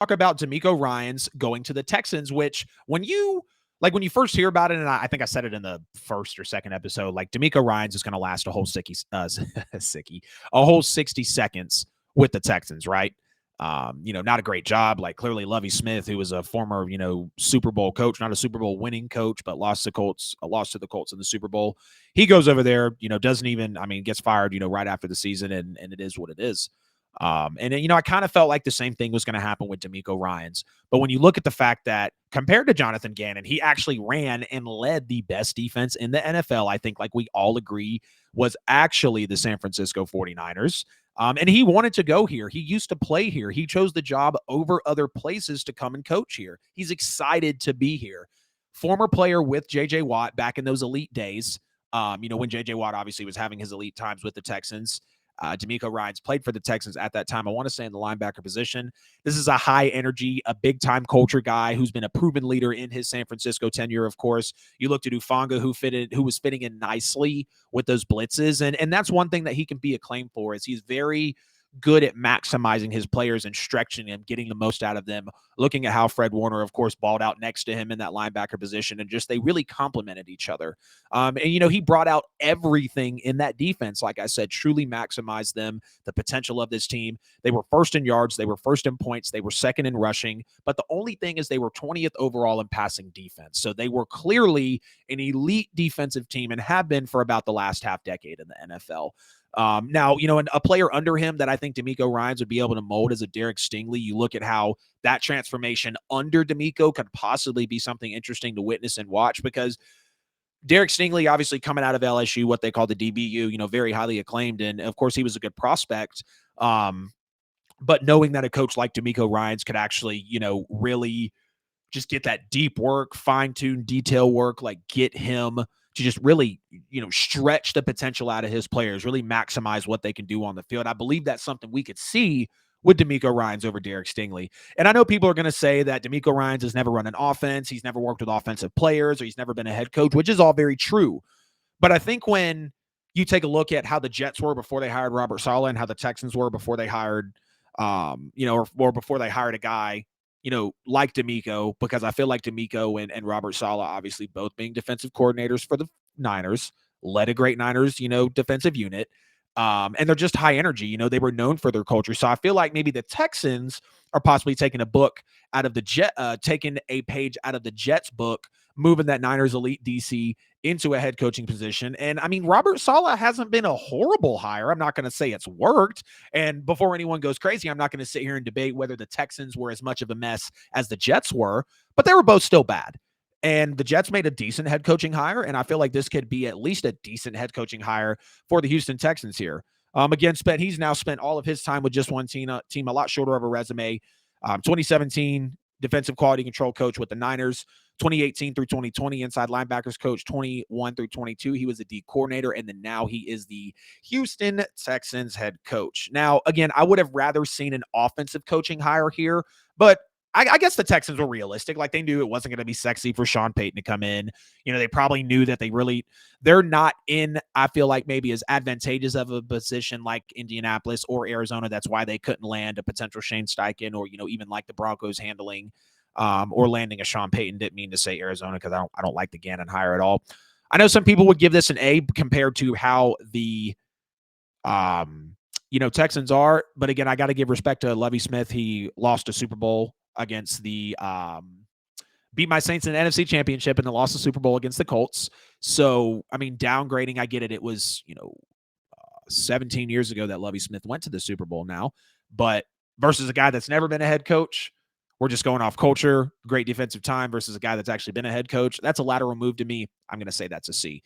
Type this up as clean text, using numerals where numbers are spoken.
talk about Demeco Ryans going to the Texans, which when you first hear about it, and I think I said it in the first or second episode, like Demeco Ryans is going to last a whole a whole 60 seconds with the Texans, right? Not a great job. Like clearly Lovie Smith, who was a former, Super Bowl coach, not a Super Bowl winning coach, but lost to the Colts in the Super Bowl. He goes over there, doesn't even, gets fired, right after the season, and it is what it is. I kind of felt like the same thing was going to happen with Demeco Ryans. But when you look at the fact that compared to Jonathan Gannon, he actually ran and led the best defense in the NFL, I think like we all agree was actually the San Francisco 49ers. And he wanted to go here. He used to play here. He chose the job over other places to come and coach here. He's excited to be here. Former player with J.J. Watt back in those elite days, when J.J. Watt obviously was having his elite times with the Texans. Demeco Ryans played for the Texans at that time. I want to say in the linebacker position. This is a high energy, a big time culture guy who's been a proven leader in his San Francisco tenure. Of course, you looked at Ufanga, who was fitting in nicely with those blitzes, and that's one thing that he can be acclaimed for. Is he's very good at maximizing his players and stretching them, getting the most out of them. Looking at how Fred Warner, of course, balled out next to him in that linebacker position, and just they really complemented each other. He brought out everything in that defense. Like I said, truly maximized them, the potential of this team. They were first in yards, they were first in points, they were second in rushing. But the only thing is they were 20th overall in passing defense. So they were clearly an elite defensive team and have been for about the last half decade in the NFL. Now, and a player under him that I think Demeco Ryans would be able to mold as a Derek Stingley. You look at how that transformation under Demeco could possibly be something interesting to witness and watch, because Derek Stingley, obviously coming out of LSU, what they call the DBU, very highly acclaimed. And of course, he was a good prospect. But knowing that a coach like Demeco Ryans could actually, really just get that deep work, fine-tune detail work, like get him to just really, stretch the potential out of his players, really maximize what they can do on the field. I believe that's something we could see with Demeco Ryans over Derek Stingley. And I know people are going to say that Demeco Ryans has never run an offense, he's never worked with offensive players, or he's never been a head coach, which is all very true. But I think when you take a look at how the Jets were before they hired Robert Saleh and how the Texans were before they hired, or before they hired a guy, like Demeco, because I feel like Demeco and Robert Saleh, obviously both being defensive coordinators for the Niners, led a great Niners, defensive unit. And they're just high energy. They were known for their culture. So I feel like maybe the Texans are possibly taking a page out of the Jets book, moving that Niners elite DC into a head coaching position. And Robert Saleh hasn't been a horrible hire. I'm not going to say it's worked. And before anyone goes crazy, I'm not going to sit here and debate whether the Texans were as much of a mess as the Jets were, but they were both still bad. And the Jets made a decent head coaching hire, and I feel like this could be at least a decent head coaching hire for the Houston Texans here. He's now spent all of his time with just one team, a lot shorter of a resume. 2017 defensive quality control coach with the Niners, 2018 through 2020 inside linebackers coach, 21 through 22 he was the D coordinator, and then now he is the Houston Texans head coach. Now, again, I would have rather seen an offensive coaching hire here, but I guess the Texans were realistic. Like, they knew it wasn't going to be sexy for Sean Payton to come in. They probably knew that they're not in, I feel like, maybe as advantageous of a position like Indianapolis or Arizona. That's why they couldn't land a potential Shane Steichen, or, even like the Broncos handling or landing a Sean Payton. Didn't mean to say Arizona, because I don't like the Gannon hire at all. I know some people would give this an A compared to how the Texans are. But again, I got to give respect to Lovie Smith. He lost a Super Bowl against the beat my Saints in the NFC Championship and then lost the Super Bowl against the Colts. So, downgrading, I get it. It was, 17 years ago that Lovie Smith went to the Super Bowl now. But versus a guy that's never been a head coach, we're just going off culture, great defensive time, versus a guy that's actually been a head coach. That's a lateral move to me. I'm going to say that's a C.